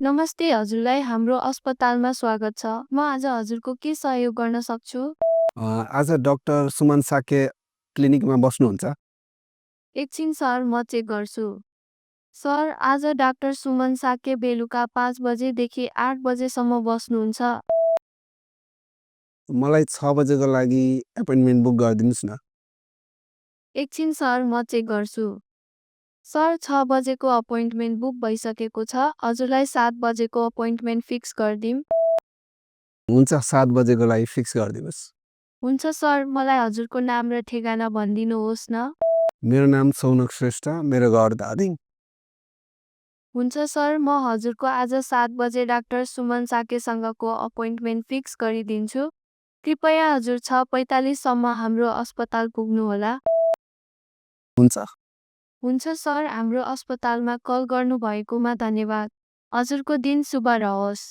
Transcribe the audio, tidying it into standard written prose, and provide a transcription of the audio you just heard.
नमस्ते हजुरलाई हाम्रो अस्पतालमा स्वागत छ। म आज हजुरको के सहयोग गर्न सक्छु? आज डाक्टर सुमन साके क्लिनिकमा बस्नुहुन्छ? एकछिन सर, म चेक गर्छु। सर, आज डाक्टर सुमन साके बेलुका 5 बजेदेखि 8 बजेसम्म बस्नुहुन्छ। मलाई 6 बजेको लागि एपोइन्टमेन्ट बुक गरिदिनुहोस् न। एकछिन सर, म चेक गर्छु। सर, 6 बजेको अपोइन्टमेन्ट बुक भइसकेको छ। हजुरलाई 7 बजेको अपोइन्टमेन्ट फिक्स गरिदिउँ? हुन्छ, 7 बजेको लागि फिक्स गरिदिनुहोस्। हुन्छ सर, मलाई हजुरको नाम र ठेगाना भनिदिनुहोस् न। मेरो नाम सौनक श्रेष्ठ, मेरो घर धादिङ। हुन्छ सर, म हजुरको आज 7 बजे डाक्टर सुमन साकेसँगको अपोइन्टमेन्ट फिक्स गरिदिन्छु। कृपया हजुर 6:45 सम्म हाम्रो अस्पताल पुग्नुहोला। हुन्छ। हुन्छ सर, हाम्रो अस्पतालमा कल गर्नुभएकोमा धन्यवाद। हजुरको दिन शुभ रहोस्।